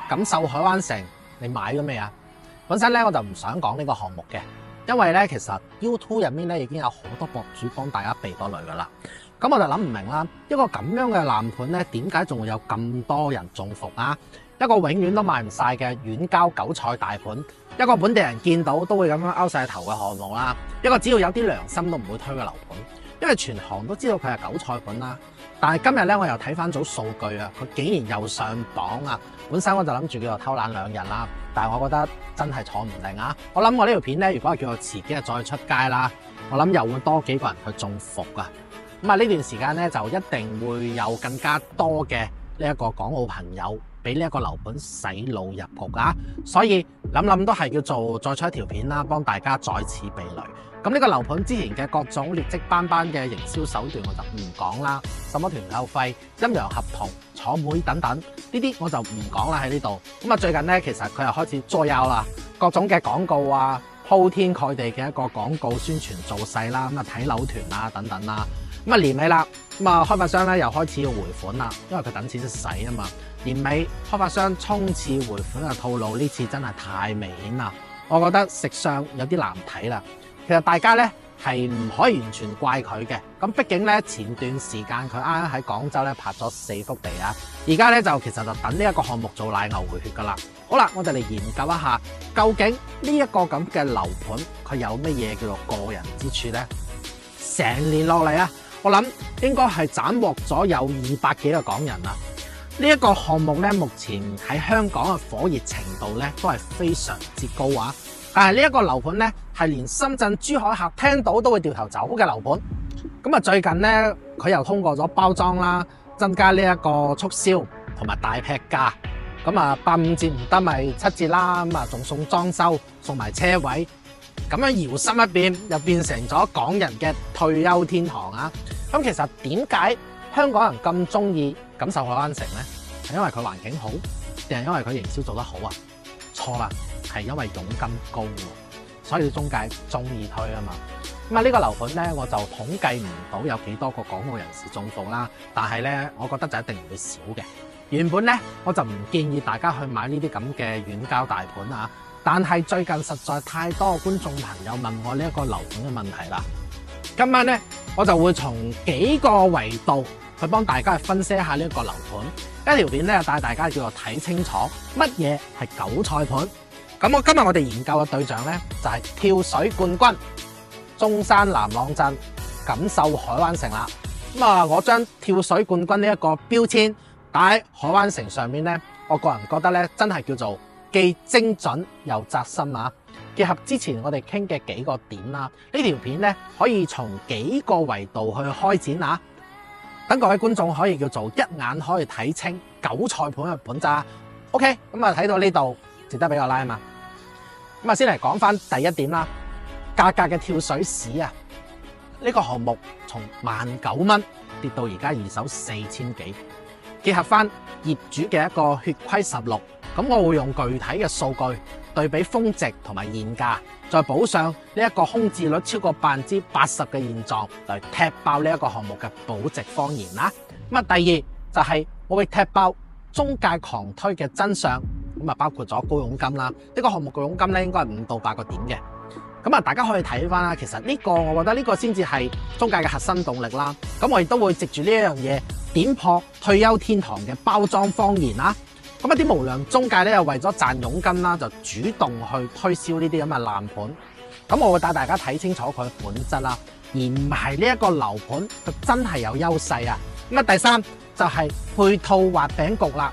錦繡海灣城你買咗未啊？本身咧我就唔想講呢個項目嘅，因為咧其實 YouTube 入面咧已經有好多博主幫大家備過雷噶啦。咁我就諗唔明啦，一個咁樣嘅爛盤咧，點解仲會有咁多人中伏啊？一個永遠都賣唔晒嘅遠郊韭菜大盤，一個本地人見到都會咁樣勾晒頭嘅項目啦，一個只要有啲良心都唔會推嘅樓盤，因為全行都知道佢係韭菜盤啦。但係今日咧，我又睇翻組數據啊，佢竟然又上榜啊！本身我就諗住叫做偷懶2日啦，但係我覺得真係坐唔定啊！我諗我呢條片咧，如果係叫我遲幾日再出街啦，我諗又會多幾個人去中伏啊！咁啊呢段時間咧，就一定會有更加多嘅呢一個港澳朋友俾呢一個樓盤洗腦入局啊！所以諗都係叫做再出一條片啦，幫大家再次避雷。咁呢個樓盤之前嘅各種劣跡斑斑嘅營銷手段我就唔講啦，什麼團購費、陰陽合同、坐妹等等呢啲我就唔講啦喺呢度。咁啊最近咧其實佢又開始作妖啦，各種嘅廣告啊，鋪天蓋地嘅一個廣告宣傳造勢啦，咁啊睇樓團啊等等啦。咁啊年尾啦，咁啊開發商咧又開始要回款啦，因為佢等錢使啊嘛。年尾開發商衝刺回款嘅套路呢次真係太明顯啦，我覺得食相有啲難睇啦。其實大家咧係唔可以完全怪佢嘅，咁畢竟咧前段時間佢啱啱喺廣州咧拍咗4幅地啊，而家咧就其實就等呢一個項目做奶牛回血噶啦。好啦，我哋嚟研究一下，究竟呢一個咁嘅樓盤佢有乜嘢叫做過人之處咧？成年落嚟啊，我諗應該係斬獲咗有200幾個港人啊！呢一個項目咧，目前喺香港嘅火熱程度咧都係非常之高啊！但係呢一個樓盤咧，係連深圳、珠海客聽到都會掉頭走嘅樓盤。咁啊，最近咧佢又通過咗包裝啦，增加呢一個促銷同埋大劈價。咁啊，85折唔得咪7折啦，咁啊仲送裝修、送埋車位。咁樣搖身一變，又變成咗港人嘅退休天堂啊！咁其實點解香港人咁中意錦繡海灣城咧？係因為佢環境好，定係因為佢營銷做得好啊？錯啦！係因為佣金高喎，所以中介中意推啊嘛。咁啊呢個樓盤咧，我就統計唔到有幾多個港澳人士中伏啦。但係咧，我覺得就一定唔會少嘅。原本咧，我就唔建議大家去買呢啲咁嘅遠郊大盤啊。但係最近實在太多觀眾朋友問我呢一個樓盤嘅問題啦。今晚咧，我就會從幾個維度去幫大家去分析一下呢一個樓盤。一條片咧，帶大家叫做睇清楚乜嘢係韭菜盤。咁我今日我哋研究嘅對象咧就係跳水冠軍中山南朗鎮錦繡海灣城啦。咁啊，我將跳水冠軍呢一個標籤打喺海灣城上面咧，我個人覺得咧真係叫做既精準又扎心啊！結合之前我哋傾嘅幾個點啦，呢條片咧可以從幾個維度去開展啊，等各位觀眾可以叫做一眼可以睇清韭菜盤嘅本質。OK， 咁啊睇到呢度。值得俾我拉嘛？咁啊，先嚟講翻第一點啦，價格嘅跳水史啊！呢個項目從19,000蚊跌到而家二手4000幾，結合翻業主嘅一個血虧實錄，咁我會用具體嘅數據對比峰值同埋現價，再補上呢一個空置率超過80%嘅現狀，嚟踢爆呢一個項目嘅保值謊言啦。咁啊，第二就係我會踢爆中介狂推嘅真相。咁啊，包括咗高佣金啦，呢個項目嘅佣金咧應該係5到8個點嘅。咁啊，大家可以睇翻啦。其實呢個我覺得呢個先至係中介嘅核心動力啦。咁我亦都會藉住呢一樣嘢點破退休天堂嘅包裝謊言啦。咁一啲無良中介咧又為咗賺佣金啦，就主動去推銷呢啲咁嘅爛盤。咁我會帶大家睇清楚佢嘅本質啦，而唔係呢一個樓盤佢真係有優勢啊。咁啊，第三就係配套畫餅局啦。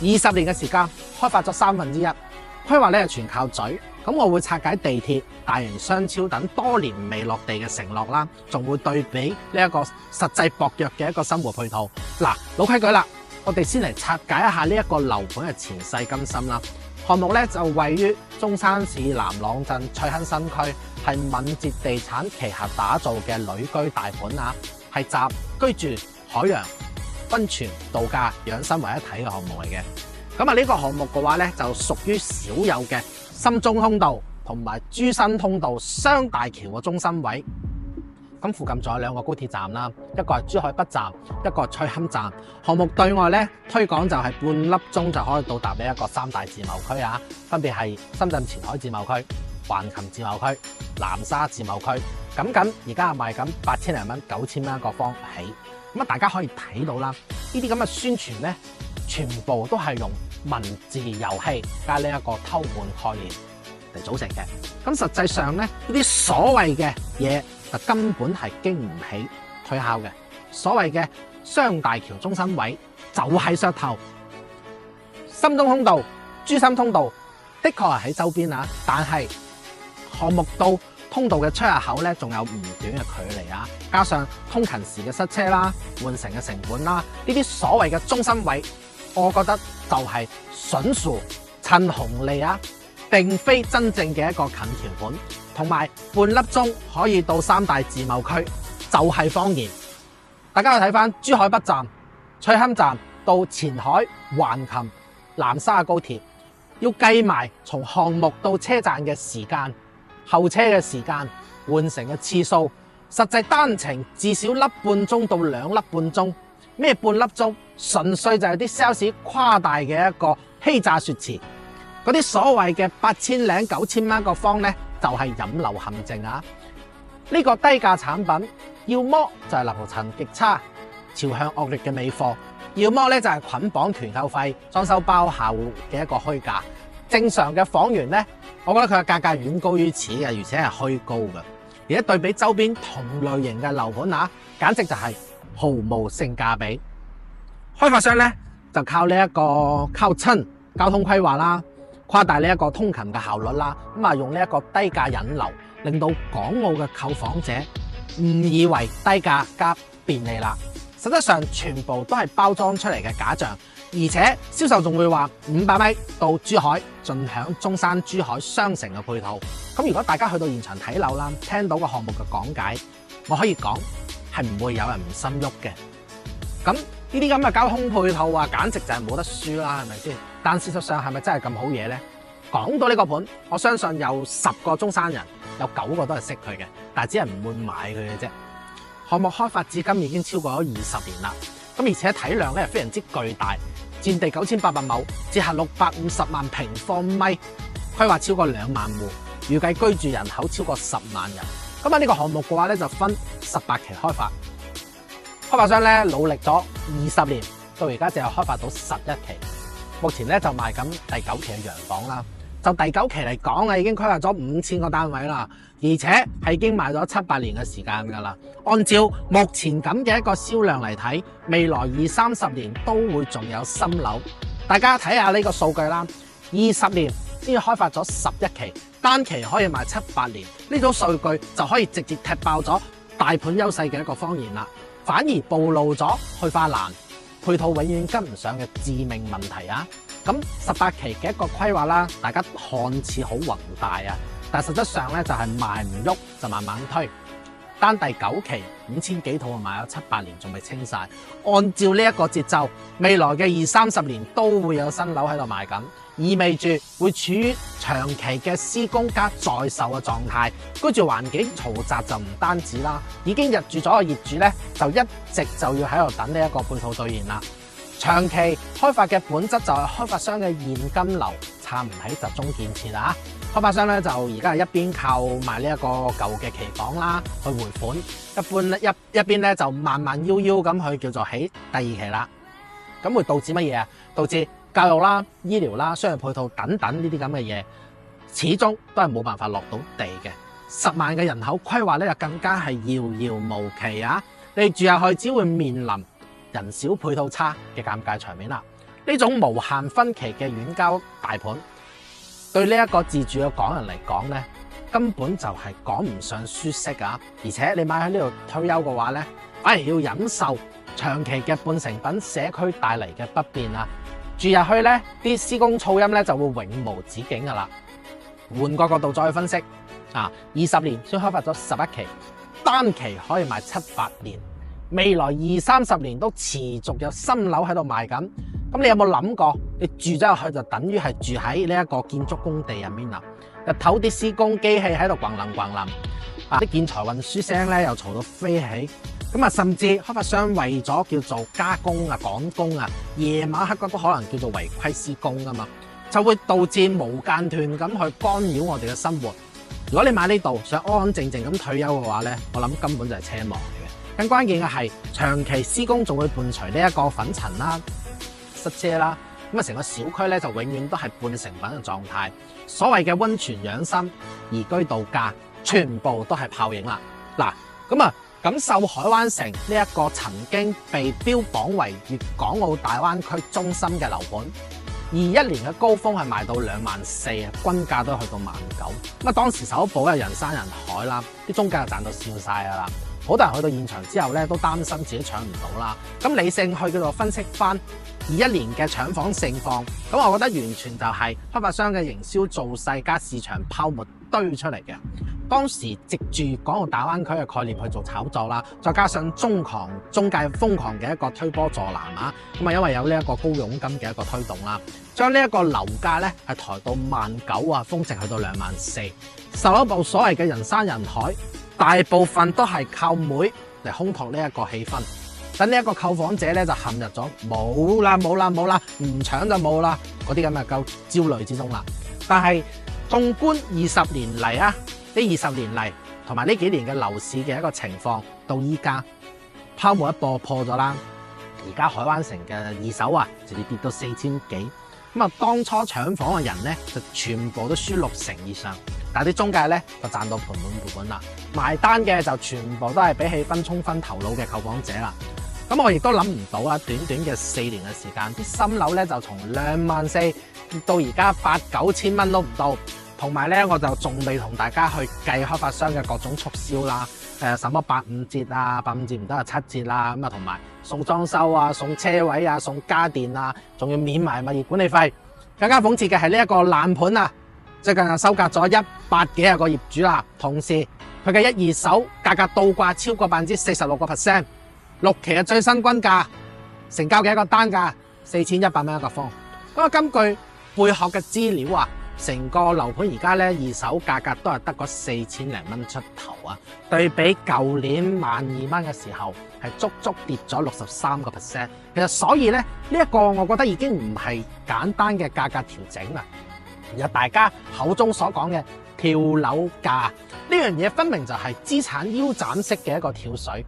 20年嘅時間開發咗1/3，規劃咧係全靠嘴。咁我會拆解地鐵、大型商超等多年未落地嘅承諾啦，仲會對比呢一個實際薄弱嘅一個生活配套。嗱，老規矩啦，我哋先嚟拆解一下呢一個樓盤嘅前世今生啦。項目咧就位於中山市南朗鎮翠亨新區，係敏捷地產旗下打造嘅旅居大盤啊，係集居住、海洋、溫泉、度假、養生為一體嘅項目嚟嘅。咁啊，呢個項目嘅話咧，就屬於少有嘅深中通道同埋珠新通道雙大橋嘅中心位，咁附近仲有2個高鐵站啦，一個係珠海北站，一個係翠坎站。項目對外咧推廣就係半粒鐘就可以到達呢一個3大自貿區啊，分別係深圳前海自貿區、橫琴自貿區、南沙自貿區。咁而家係賣緊8000零蚊、9000蚊一個方起。咁大家可以睇到啦，呢啲咁嘅宣傳咧，全部都係用文字遊戲加呢一個偷換概念嚟組成嘅。咁實際上咧，呢啲所謂嘅嘢就根本係經唔起推敲嘅。所謂嘅雙大橋中心位就係噱頭。深東通道、珠三通道的確係喺周邊啊，但係項目到通道嘅出入口咧，仲有唔短嘅距離啊！加上通勤時嘅塞車啦、換乘嘅成本啦，呢啲所謂嘅中心位，我覺得就係筍樹趁紅利啊，並非真正嘅一個近條款。同埋半粒鐘可以到3大自貿區，就係謊言。大家去睇翻珠海北站、翠坎站到前海、橫琴、南沙高鐵，要計埋從項目到車站嘅時間、候車嘅時間、換乘嘅次數，實際單程至少1粒半鐘到2粒半鐘。咩半粒鐘？純粹就係啲 sales 誇大嘅一個欺詐說辭。嗰啲所謂嘅8000零9000蚊一個方呢，就係引流陷阱啊！呢個低價產品，要麼就係樓層極差、朝向惡劣嘅尾貨，要麼咧就係捆綁團購費、裝修包客戶嘅一個虛價。正常嘅房源咧，我覺得佢嘅價格遠高於此嘅，而且係虛高嘅。而且對比周邊同類型嘅樓盤啊，簡直就係毫無性價比。開發商咧就靠靠親交通規劃啦，誇大呢一個通勤嘅效率啦，用呢一個低價引流，令到港澳嘅購房者誤以為低價加便利啦。實質上全部都係包裝出嚟嘅假象，而且銷售仲會話500米到珠海，盡享中山珠海雙城嘅配套。咁如果大家去到現場睇樓啦，聽到個項目嘅講解，我可以講係唔會有人唔心喐嘅。咁呢啲咁嘅交通配套啊，簡直就係冇得輸啦，係咪先？但事實上係咪真係咁好嘢呢？講到呢個盤，我相信有10個中山人，有9個都係識佢嘅，但係只係唔會買佢嘅啫。項目開發至今已經超過咗20年啦，咁而且體量咧非常之巨大，佔地9800畝，折合650萬平方米，規劃超過2萬戶，預計居住人口超過10萬人。咁呢個項目嘅話咧就分18期開發，開發商咧努力咗20年，到而家只有開發到11期，目前咧就賣緊第9期嘅洋房啦。就第9期嚟講啊，已經規劃咗5000個單位啦，而且係已經賣咗7、8年嘅時間噶啦。按照目前咁嘅一個銷量嚟睇，未來20-30年都會仲有新樓。大家睇下呢個數據啦，20年先至開發咗11期，單期可以賣7、8年，呢種數據就可以直接踢爆咗大盤優勢嘅一個謊言啦，反而暴露咗去化難、配套永遠跟唔上嘅致命問題啊！咁18期嘅一個規劃啦，大家看似好宏大啊，但實質上咧就係賣唔喐就慢慢推。單第9期5000幾套賣咗7、8年，仲未清晒。按照呢一個節奏，未來嘅20-30年都會有新樓喺度賣緊，意味住會處於長期嘅施工加在售嘅狀態。居住環境嘈雜就唔單止啦，已經入住咗嘅業主咧就一直就要喺度等呢一個配套兌現啦。長期開發嘅本質就係開發商嘅現金流撐唔起集中建設啊！開發商咧就而家係一邊靠賣呢一個舊嘅期房啦去回款，一邊咧就慢慢悠悠咁去叫做起第2期啦。咁會導致乜嘢啊？導致教育啦、醫療啦、商業配套等等呢啲咁嘅嘢，始終都係冇辦法落到地嘅。10萬嘅人口規劃咧就更加係遙遙無期啊！你住下去只會面臨人少配套差嘅尷尬場面啦。呢種無限分期嘅遠交大盤，對呢一個自住嘅港人嚟講咧，根本就係講唔上舒適啊！而且你買喺呢度退休嘅話咧，反而要忍受長期嘅半成品社區帶嚟嘅不便啊！住入去咧，啲施工噪音咧就會永無止境噶啦。換個角度再去分析，20年先開發咗11期，單期可以賣7、8年。未來20-30年都持續有新樓喺度賣緊，咁你有冇諗過？你住咗入去就等於係住喺呢一個建築工地入面啦。日頭啲施工機器喺度咣啷咣啷，啲建材運輸聲咧又嘈到飛起。咁啊，甚至開發商為咗叫做加工啊、趕工啊，夜晚黑都可能叫做違規施工啊嘛，就會導致無間斷咁去干擾我哋嘅生活。如果你買呢度想安安靜靜咁退休嘅話咧，我諗根本就係奢望嚟嘅。更關鍵嘅係長期施工仲會伴隨呢一個粉塵啦、塞車啦，咁啊成個小區咧就永遠都係半成品嘅狀態。所謂嘅溫泉養生、宜居度假，全部都係泡影啦。嗱，咁啊〜錦繡海灣城呢一個曾經被標榜為粵港澳大灣區中心嘅樓盤，21年嘅高峰係賣到24000啊，均價都去到19000。咁啊，當時首部人山人海啦，啲中介就賺到笑晒㗎啦。好多人去到現場之後咧，都擔心自己搶唔到啦。咁理性去叫做分析翻21年嘅搶房盛況，咁我覺得完全就係開發商嘅營銷造勢加市場泡沫堆出嚟嘅。當時藉住港澳大灣區嘅概念去做炒作啦，再加上中介瘋狂嘅一個推波助瀾啊，咁啊因為有呢一個高佣金嘅一個推動啦，將呢一個樓價咧係抬到19000啊，峰值去到24000，受一部所謂嘅人山人海，大部分都係靠妹嚟烘托呢一個氣氛。等呢一個購房者咧就陷入咗冇啦，唔搶就冇啦嗰啲咁嘅夠焦慮之中啦。但係縱觀20年嚟啊，呢20年嚟同埋呢幾年嘅樓市嘅一個情況，到依家泡沫一破咗啦。而家海灣城嘅二手啊，直接跌到4000幾。咁啊，當初搶房嘅人咧就全部都輸60%以上，但係啲中介咧就賺到盆滿缽滿啦。埋單嘅就全部都係俾氣氛沖昏頭腦嘅購房者啦。咁我亦都諗唔到啦，短短嘅4年嘅時間，啲新樓咧就從24000跌到而家8-9千蚊都唔到。同埋咧，我就仲未同大家去計開發商嘅各種促銷啦，什麼85折啊，85折唔得啊7折啦，咁啊同埋送裝修啊、送車位啊、送家電啊，仲要免埋物業管理費。更加諷刺嘅係呢一個爛盤啊，最近又收割咗100幾個業主啦，同時佢嘅1、2手價格倒掛超過46%，6期嘅最新均價成交嘅一個單價4100蚊一個方。咁啊，根據背後嘅資料啊，成個樓盤而家咧二手價格都係得嗰4000零蚊出頭啊，對比舊年12000蚊嘅時候係足足跌咗63%。其實所以咧呢一個我覺得已經唔係簡單嘅價格調整啦，而係大家口中所講嘅跳樓價呢樣嘢，分明就係資產腰斬式嘅一個跳水。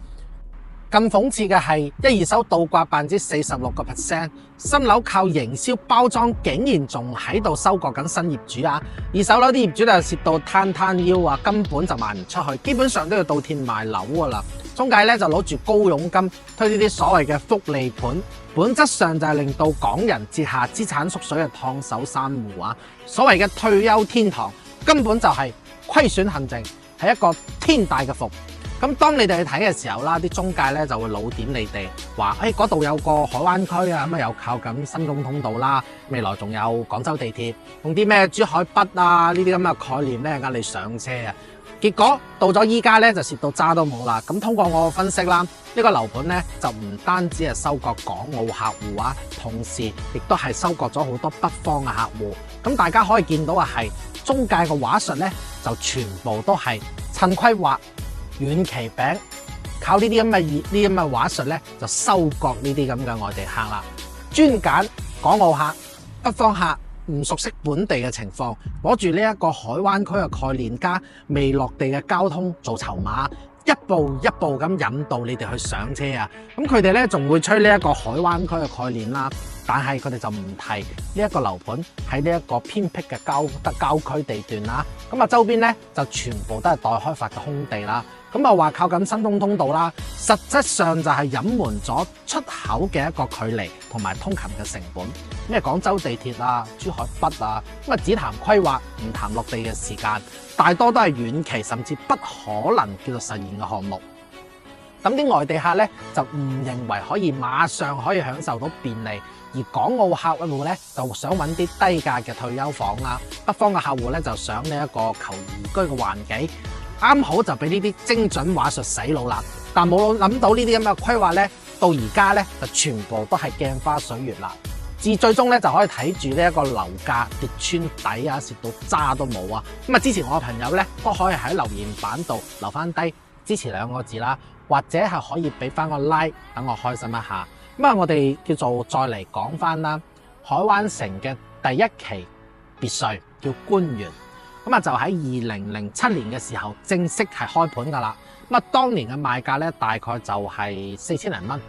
更諷刺嘅係1、2手倒掛46%，新樓靠營銷包裝，竟然仲喺度收割緊新業主啊！二手樓啲業主就蝕到攤腰啊，根本就賣唔出去，基本上都要倒貼賣樓噶啦。中介咧就攞住高佣金推呢啲所謂嘅福利盤，本質上就係令到港人節下資產縮水嘅燙手山芋啊！所謂嘅退休天堂，根本就係虧損陷阱，係一個天大嘅伏。咁當你哋去睇嘅時候啦，啲中介咧就會老點你哋話，嗰度有個海灣區啊，咁啊又靠緊新公通道啦，未來仲有廣州地鐵，用啲咩珠海北啊呢啲咁嘅概念咧，你上車啊！結果到咗依家咧就蝕到渣都冇啦。咁通過我嘅分析啦，呢個樓盤咧就唔單止係收割港澳客戶啊，同時亦都係收割咗好多北方嘅客戶。咁大家可以見到嘅係中介嘅話術咧，就全部都係趁規劃遠期餅，靠呢啲咁嘅話術咧，就收割呢啲咁嘅外地客啦，專揀港澳客、北方客，唔熟悉本地嘅情況，攞住呢一個海灣區嘅概念加未落地嘅交通做籌碼，一步一步咁引導你哋去上車啊！咁佢哋咧仲會吹呢一個海灣區嘅概念啦，但係佢哋就唔提呢一個樓盤喺呢一個偏僻嘅郊區地段啦。咁啊周邊咧就全部都係待開發嘅空地啦。咁啊話靠緊新東通道啦，實質上就係隱瞞咗出口嘅一個距離同埋通勤嘅成本。咩廣州地鐵啊、珠海北啊，咁啊只談規劃，唔談落地嘅時間，大多都係遠期甚至不可能叫做實現嘅項目。咁啲外地客咧就唔認為可以馬上可以享受到便利，而港澳客戶咧就想揾啲低價嘅退休房啦，北方嘅客戶咧就想呢一個求宜居嘅環境。啱好就俾呢啲精準話術洗腦啦，但冇諗到呢啲咁嘅規劃咧，到而家咧就全部都係鏡花水月啦。至最終咧就可以睇住呢一個樓價跌穿底啊，蝕到渣都冇啊！咁啊，支持我嘅朋友咧都可以喺留言板度留翻低支持2個字啦，或者係可以俾翻個 like 等我開心一下。咁啊，我哋叫做再嚟講翻啦，海灣城嘅第一期別墅叫觀園，咁啊就喺2007年嘅時候正式係開盤噶啦。咁啊，當年嘅賣價咧大概就係4000零蚊。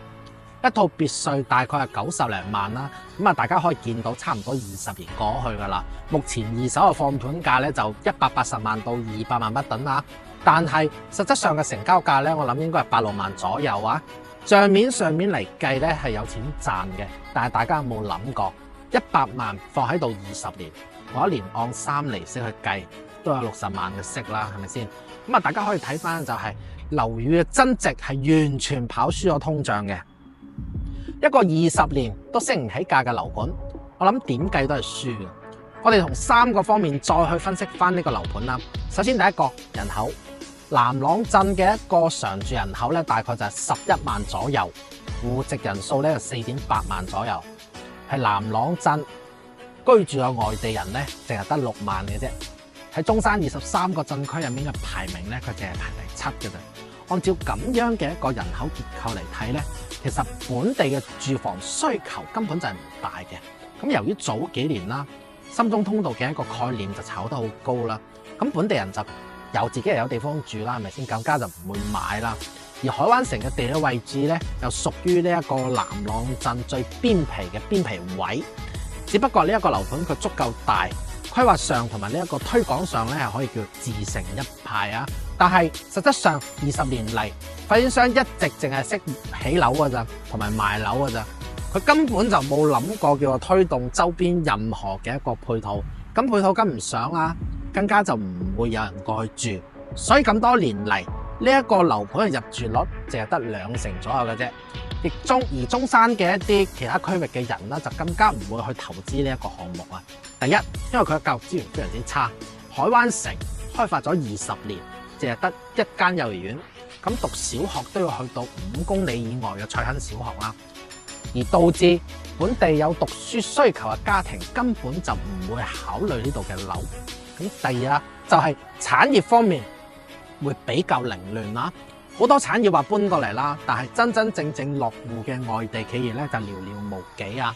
一套別墅大概係90零萬啦，咁啊大家可以見到差唔多20年過去噶啦。目前二手嘅放盤價咧就180萬到200萬不等啦，但係實質上嘅成交價咧，我諗應該係8、6萬左右啊。帳面上面嚟計咧係有錢賺嘅，但係大家有冇諗過100萬放喺度20年，我一年按3厘息去計，都有60萬嘅息啦，係咪先？咁啊，大家可以睇翻就係樓宇嘅增值係完全跑輸咗通脹嘅。一個20年都升唔起價嘅樓盤，我諗點計都係輸嘅。我哋從3個方面再去分析翻呢個樓盤啦。首先第一個人口，南朗鎮嘅一個常住人口咧大概就係11萬左右，戶籍人數咧就4.8萬左右，係南朗鎮居住嘅外地人咧淨係得6萬嘅啫。喺中山23個鎮區入面嘅排名咧，佢淨係排第7嘅啫。按照咁樣嘅一個人口結構嚟睇咧，其實本地嘅住房需求根本就係唔大嘅。咁由於早幾年啦，深中通道嘅一個概念就炒得好高啦，咁本地人就有自己又有地方住啦，係咪先？更加就唔會買啦。而海灣城嘅地理位置咧，又屬於呢一個南朗鎮最邊皮嘅邊皮位，只不過呢一個樓盤佢足夠大，規劃上同埋呢一個推廣上咧係可以叫自成一派啊。但係實質上20年嚟，發展商一直淨係識起樓㗎咋，同埋賣樓㗎咋，佢根本就冇諗過叫做推動周邊任何嘅一個配套。咁配套跟唔上啦，更加就唔會有人過去住。所以咁多年嚟，呢一個樓盤嘅入住率淨係得2成左右嘅啫。而中山嘅一啲其他區域嘅人咧，就更加唔會去投資呢一個項目啊。第一，因為佢嘅教育資源非常之差。海灣城開發咗20年，淨係得1間幼兒園，咁讀小學都要去到5公里以外嘅菜坑小學啦，而導致本地有讀書需求嘅家庭根本就唔會考慮呢度嘅樓。咁第二啦，就係產業方面會比較凌亂啦，好多產業話搬過嚟啦，但係真正落戶嘅外地企業咧就寥寥無幾啊。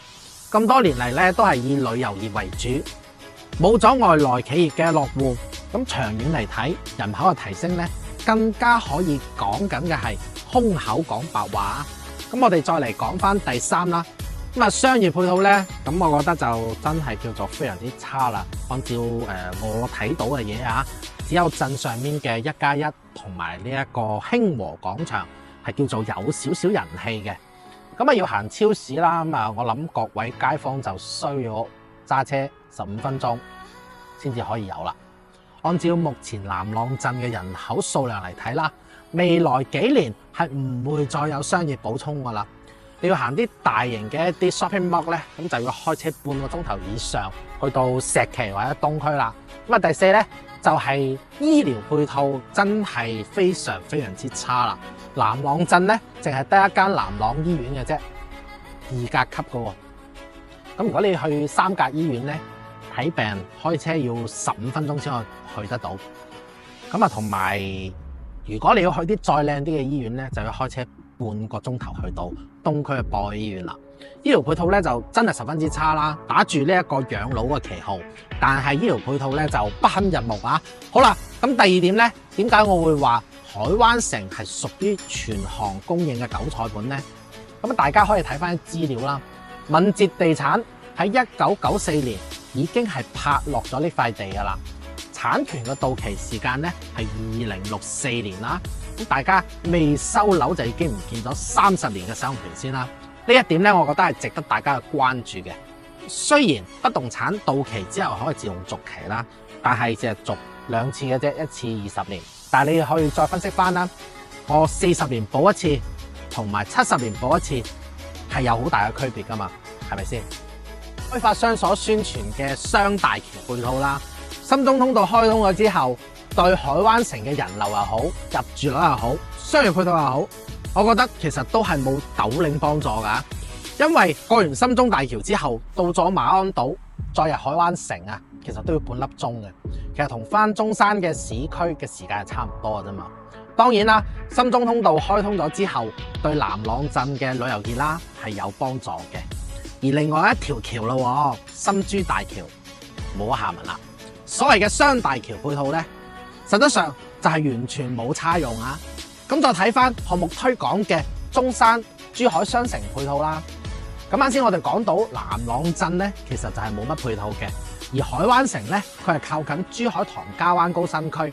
咁多年嚟咧都係以旅遊業為主，冇咗外來企業嘅落戶。咁長遠嚟睇，人口嘅提升咧，更加可以講緊嘅係空口講白話。咁我哋再嚟講翻第3啦。咁啊，商業配套咧，咁我覺得就真係叫做非常之差啦。按照我睇到嘅嘢啊，只有鎮上面嘅1+1同埋呢一個興和廣場係叫做有少少人氣嘅。咁啊，要行超市啦，咁啊，我諗各位街坊就需要揸車15分鐘先至可以有啦。按照目前南朗鎮嘅人口數量嚟睇啦，未來幾年係唔會再有商業補充噶啦。你要行啲大型嘅一啲 shopping mall 咧，咁就要開車半個鐘頭以上去到石岐或者東區啦。咁啊，第4咧就係醫療配套真係非常之差啦。南朗鎮咧淨係得1間南朗醫院嘅啫，2甲級嘅喎。咁如果你去3甲醫院咧，睇病開車要15分鐘先可以去得到。咁啊，同埋如果你要去啲再靚啲嘅醫院咧，就要開車半個鐘頭去到東區嘅博愛醫院啦。醫療配套咧就真係十分之差啦，打住呢一個養老嘅旗號，但係醫療配套咧就不堪入目啊。好啦，咁第2點咧，點解我會話海灣城係屬於全行供應嘅韭菜盤咧？咁大家可以睇翻啲資料啦。敏捷地產喺1994年已經係拍落咗呢塊地噶啦，產權嘅到期時間咧係2064年啦。咁大家未收樓就已經唔見咗30年嘅使用權先啦。呢一點咧，我覺得係值得大家去關注嘅。雖然不動產到期之後可以自動續期啦，但係只係續2次嘅啫，一次20年。但係你可以再分析翻啦，我40年補一次同埋70年補一次係有好大嘅區別噶嘛，係咪先？開發商所宣傳嘅雙大橋配套啦，深中通道開通咗之後，對海灣城嘅人流又好，入住率又好，商業配套又好，我覺得其實都係冇斗零幫助噶。因為過完深中大橋之後，到咗馬鞍島，再入海灣城啊，其實都要半粒鐘嘅。其實同翻中山嘅市區嘅時間係差唔多嘅啫嘛。當然啦，深中通道開通咗之後，對南朗鎮嘅旅遊業啦係有幫助嘅。而另外一條橋咯，深珠大橋冇下文啦。所謂嘅雙大橋配套呢，實質上就係完全冇差用啊。咁再睇翻項目推廣嘅中山、珠海雙城配套啦。咁啱先我哋講到南朗鎮呢，其實就係冇乜配套嘅。而海灣城呢，佢係靠近珠海唐家灣高新區。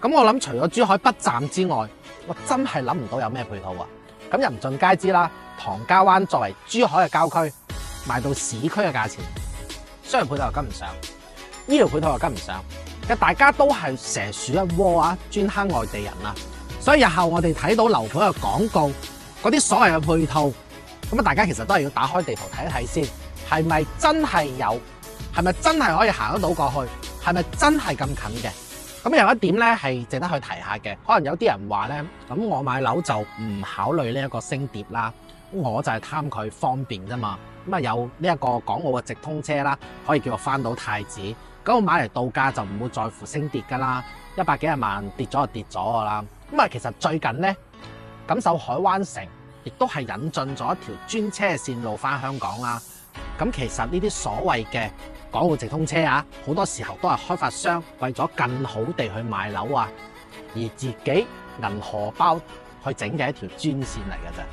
咁我諗除咗珠海北站之外，我真係諗唔到有咩配套啊！咁人盡皆知啦，唐家灣作為珠海嘅郊區，賣到市區嘅價錢，商業配套又跟唔上，醫療配套又跟唔上，其實大家都係蛇鼠一窩啊，專坑外地人啊！所以日後我哋睇到樓盤嘅廣告，嗰啲所謂嘅配套，咁啊大家其實都係要打開地圖睇一睇先，係咪真係有？係咪真係可以行得到過去？係咪真係咁近嘅？咁有一點咧係值得去提下嘅，可能有啲人話咧，咁我買樓就唔考慮呢一個升跌啦，我就係貪佢方便啫嘛。咁啊有呢一個港澳嘅直通車啦，可以叫我翻到太子，咁我買嚟度假就唔會在乎升跌噶啦，100幾廿萬跌咗就跌咗噶啦。咁啊其實最近咧，錦繡海灣城亦都係引進咗一條專車線路翻香港啦。咁其實呢啲所謂嘅港澳直通車啊，好多時候都係開發商為咗更好地去賣樓啊，而自己銀荷包去整嘅一條專線嚟嘅啫。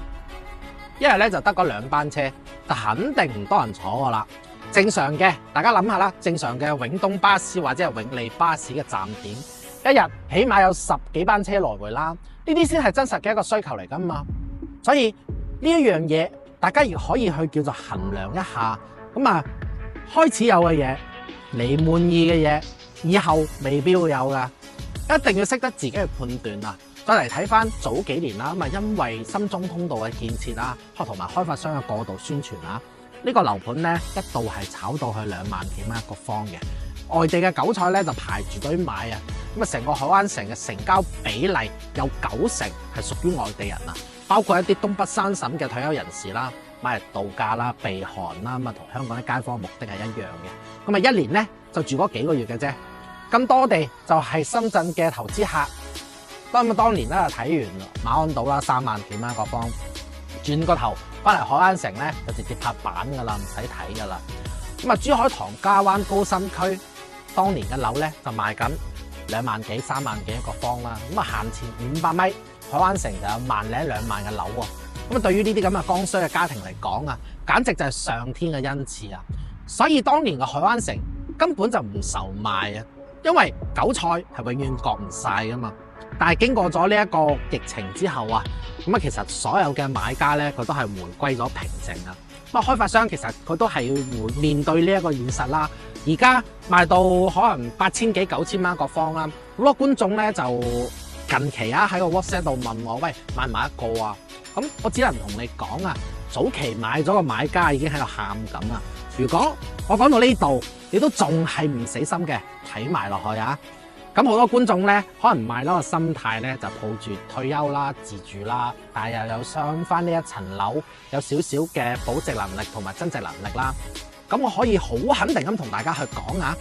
一日咧就得嗰2班車，就肯定唔多人坐噶啦。正常嘅，大家諗下啦，正常嘅永東巴士或者係永利巴士嘅站點，一日起碼有10幾班車來回啦。呢啲先係真實嘅一個需求嚟噶嘛。所以呢一樣嘢，大家亦可以去叫做衡量一下。咁啊，開始有嘅嘢，你滿意嘅嘢，以後未必會有噶，一定要識得自己去判斷啊！再嚟睇翻早幾年啦，咁啊因為深中通道嘅建設啦，同埋開發商嘅過度宣傳啊，呢個樓盤咧一度係炒到去2萬幾蚊一個方嘅，外地嘅韭菜咧就排住隊買啊！咁啊成個海灣城嘅成交比例有90%係屬於外地人啊，包括一啲東北三省嘅退休人士啦。買嚟度假啦、避寒啦，咁啊同香港啲街坊目的係一樣嘅。咁啊1年咧就住嗰幾個月嘅啫。咁多地就係深圳嘅投資客。當年咧就睇完馬鞍島啦，3萬幾蚊一個方，轉個頭翻嚟海灣城咧就直接拍板噶啦，唔使睇噶啦。咁啊珠海唐家灣高新區當年嘅樓咧就賣緊2萬幾、3萬幾一個方啦。咁啊行前500米，海灣城就有1萬零2萬嘅樓喎。咁啊，對於呢啲咁嘅剛需嘅家庭嚟講啊，簡直就係上天嘅恩賜啊！所以當年嘅海灣城根本就唔愁賣啊，因為韭菜係永遠割唔晒噶嘛。但係經過咗呢一個疫情之後啊，咁啊其實所有嘅買家咧，佢都係回歸咗平靜啊。咁啊，開發商其實佢都係要面對呢一個現實啦。而家賣到可能8000幾、9000蚊一個方啦，好多觀眾咧就近期啊喺個 WhatsApp 度問我，喂，買唔買一個啊？咁我只能同你講啊，早期買咗個買家已經喺度喊緊啊！如果我講到呢度，你都仲係唔死心嘅，睇埋落去啊！咁好多觀眾咧，可能買樓嘅心態咧就抱住退休啦、自住啦，但係又有想翻呢一層樓有少少嘅保值能力同埋增值能力啦。咁我可以好肯定咁同大家去講啊，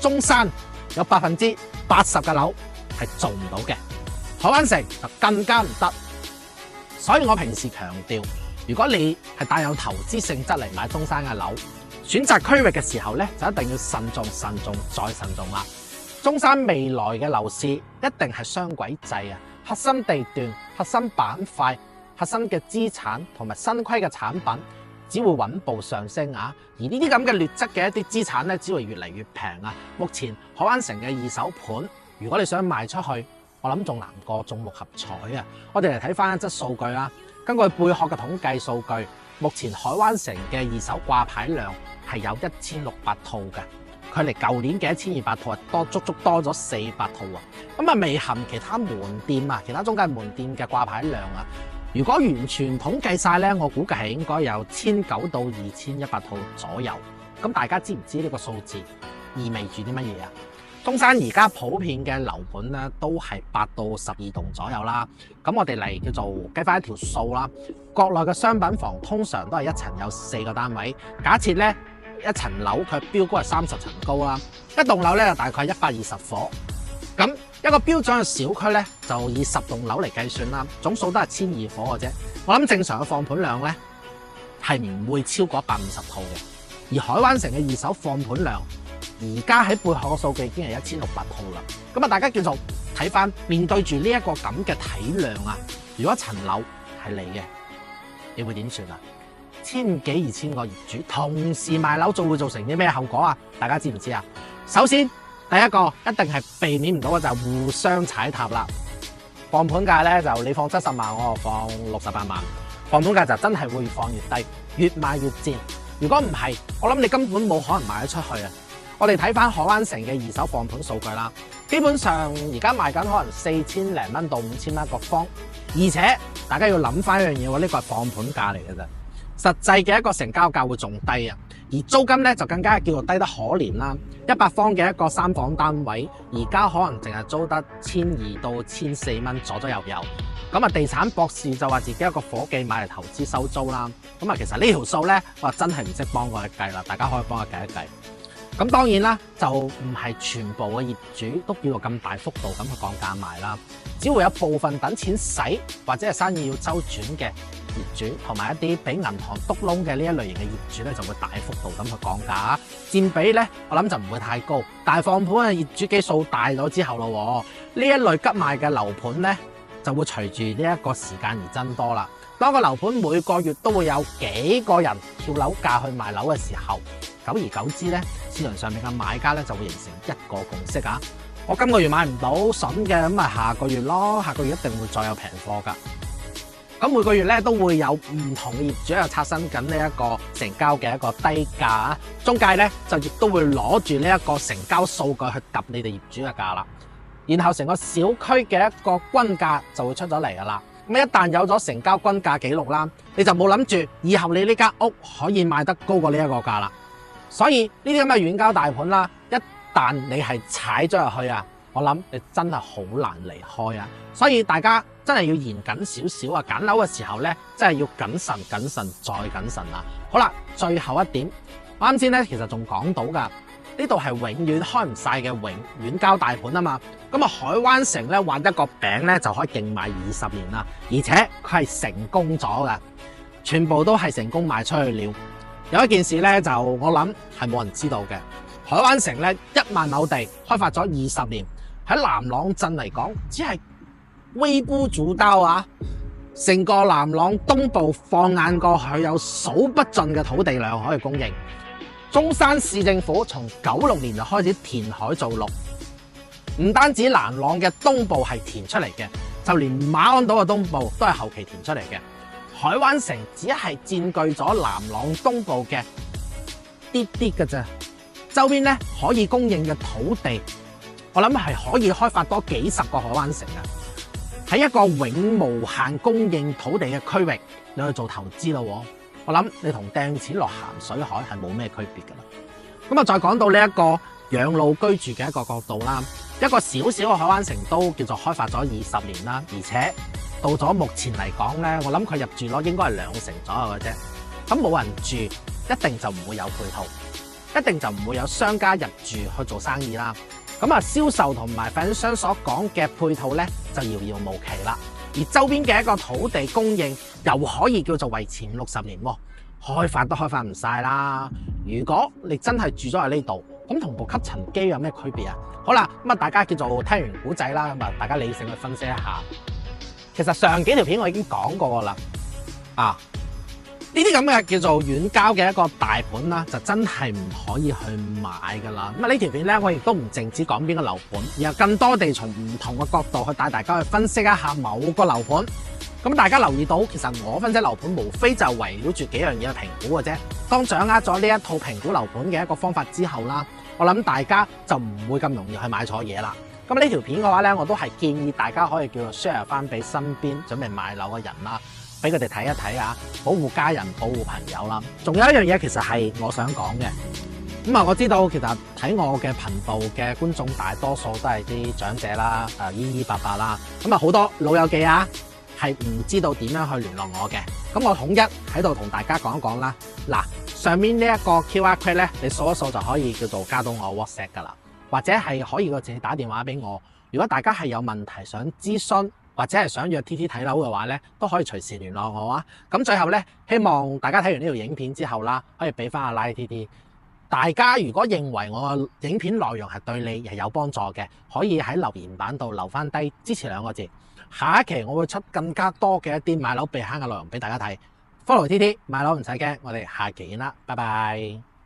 中山有80%嘅樓係做唔到嘅，海灣城就更加唔得。所以我平時強調，如果你係帶有投資性質嚟買中山嘅樓，選擇區域嘅時候咧，就一定要慎重、慎重再慎重啦。中山未來嘅樓市一定係雙軌制啊，核心地段、核心板塊、核心嘅資產同埋新規嘅產品，只會穩步上升啊。而呢啲咁嘅劣質嘅一啲資產咧，只會越嚟越平啊。目前海灣城嘅二手盤，如果你想賣出去，我諗仲難過中六合彩啊！我哋嚟睇翻一則數據啦。根據貝殼嘅統計數據，目前海灣城嘅二手掛牌量係有1600套嘅，距離舊年嘅1200套係足足多咗400套啊！咁啊未含其他門店啊、其他中介門店嘅掛牌量啊。如果完全統計晒咧，我估計係應該有1900到2100套左右。咁大家知唔知呢個數字意味住啲乜嘢啊？中山而家普遍嘅樓盤咧都係8到12棟左右啦。咁我哋嚟叫做計翻一條數啦。國內嘅商品房通常都係一層有4個單位。假設咧一層樓佢標高係30層高啦，一棟樓咧就大概120伙。咁一個標準嘅小區咧就以10棟樓嚟計算啦，總數都係1200伙嘅啫。我諗正常嘅放盤量咧係唔會超過150套嘅。而海灣城嘅二手放盤量，而家喺背後嘅數據已經係1600套啦。咁啊，大家叫做睇翻面對住呢一個咁嘅體量啊，如果層樓係你嘅，你會點算啊？1000幾2000個業主同時賣樓，仲會造成啲咩後果啊？大家知唔知啊？首先，第一個一定係避免唔到嘅就係互相踩踏啦。放盤價咧就你放70萬，我放68萬，放盤價就真係會越放越低，越賣越賤。如果唔係，我諗你根本冇可能賣得出去啊！我哋睇翻海灣城嘅二手放盤數據啦，基本上而家賣緊可能4000零蚊到5000蚊一個方，而且大家要諗翻一樣嘢喎，呢個係放盤價嚟嘅啫，實際嘅一個成交價會仲低啊！而租金咧就更加叫做低得可憐啦，100方嘅一個3房單位，而家可能淨係租得1200到1400蚊左右。咁啊，地產博士就話自己一個伙計買嚟投資收租啦。咁啊，其實呢條數咧，我真係唔識幫我哋計啦，大家可以幫我計一計。咁當然啦，就唔係全部嘅業主都叫做咁大幅度咁去降價賣啦，只會有部分等錢使或者係生意要周轉嘅業主，同埋一啲俾銀行篤窿嘅呢一類型嘅業主咧，就會大幅度咁去降價，佔比咧我諗就唔會太高。但係放盤嘅業主基數大咗之後咯，呢一類急賣嘅樓盤咧就會隨住呢一個時間而增多啦。當個樓盤每個月都會有幾個人跳樓價去賣樓嘅時候，久而久之咧，市場上面嘅買家咧就會形成一個共識啊！我今個月買唔到筍嘅，咁咪下個月咯，下個月一定會再有平貨㗎。咁每個月咧都會有唔同嘅業主喺度刷新緊呢一個成交嘅一個低價啊，中介咧就亦都會攞住呢一個成交數據去揼你哋業主嘅價啦，然後成個小區嘅一個均價就會出咗嚟㗎啦。咁一旦有咗成交均價記錄啦，你就冇諗住以後你呢間屋可以賣得高過呢一個價啦。所以呢啲咁嘅遠郊大盤啦，一旦你係踩咗入去啊，我諗你真係好難離開啊。所以大家真係要嚴謹少少啊，揀樓嘅時候咧，真係要謹慎、謹慎再謹慎啊。好啦，最後一點，啱先咧其實仲講到噶，呢度係永遠開唔晒嘅遠郊大盤啊嘛。咁啊，海灣城咧畫一個餅咧就可以勁賣20年啦，而且佢係成功咗噶，全部都係成功賣出去了。有一件事咧，就我諗係冇人知道嘅。海灣城咧1萬畝地開發咗20年，喺南朗鎮嚟講，只係微不足道啊！成個南朗東部放眼過去，有數不盡嘅土地量可以供應。中山市政府從96年就開始填海造陸，唔單止南朗嘅東部係填出嚟嘅，就連馬鞍島嘅東部都係後期填出嚟嘅。海灣城只係佔據咗南朗東部嘅啲嘅啫，周邊咧可以供應嘅土地，我諗係可以開發多幾十個海灣城啊！喺一個永無限供應土地嘅區域，你去做投資咯，我諗你同掟錢落鹹水海係冇咩區別噶啦。咁啊，再講到呢一個養老居住嘅一個角度啦，一個小小嘅海灣城都叫做開發咗20年啦，而且到咗目前嚟講咧，我諗佢入住率應該係2成左右嘅啫。咁冇人住，一定就唔會有配套，一定就唔會有商家入住去做生意啦。咁啊，銷售同埋發展商所講嘅配套咧，就遙遙無期啦。而周邊嘅一個土地供應又可以叫做維持50-60年喎，開發都開發唔晒啦。如果你真係住咗喺呢度，咁同部吸塵機有咩區別啊？好啦，咁啊，大家叫做聽完古仔啦，咁啊，大家理性去分析一下。其實上幾條片我已經講過啦，呢啲咁嘅叫做遠郊嘅一個大盤啦，就真係唔可以去買噶啦。咁啊，呢條片咧，我亦都唔淨止講邊個樓盤，而係更多地從唔同嘅角度去帶大家去分析一下某個樓盤。咁大家留意到，其實我分析樓盤無非就圍繞住幾樣嘢去評估嘅啫。當掌握咗呢一套評估樓盤嘅一個方法之後啦，我諗大家就唔會咁容易去買錯嘢啦。咁呢條片嘅話咧，我都係建議大家可以叫做 share 翻俾身邊準備買樓嘅人啦，俾佢哋睇一睇啊，保護家人、保護朋友啦。仲有一樣嘢其實係我想講嘅，咁啊，我知道其實睇我嘅頻道嘅觀眾大多數都係啲長者啦，姨姨伯伯啦，咁啊好多老友記啊，係唔知道點樣去聯絡我嘅。咁我統一喺度同大家講一講啦。嗱，上面呢一個 QR code 咧，你掃一掃就可以叫做加到我 WhatsApp 噶啦，或者係可以直接打電話俾我。如果大家係有問題想諮詢，或者係想約 TT 睇樓嘅話咧，都可以隨時聯絡我啊。咁最後咧，希望大家睇完呢條影片之後啦，可以俾翻阿 Like TT。大家如果認為我嘅影片內容係對你係有幫助嘅，可以喺留言板度留翻低支持2個字。下一期我會出更加多嘅一啲買樓避坑嘅內容俾大家睇。Follow TT 買樓唔使驚，我哋下期見啦，拜拜。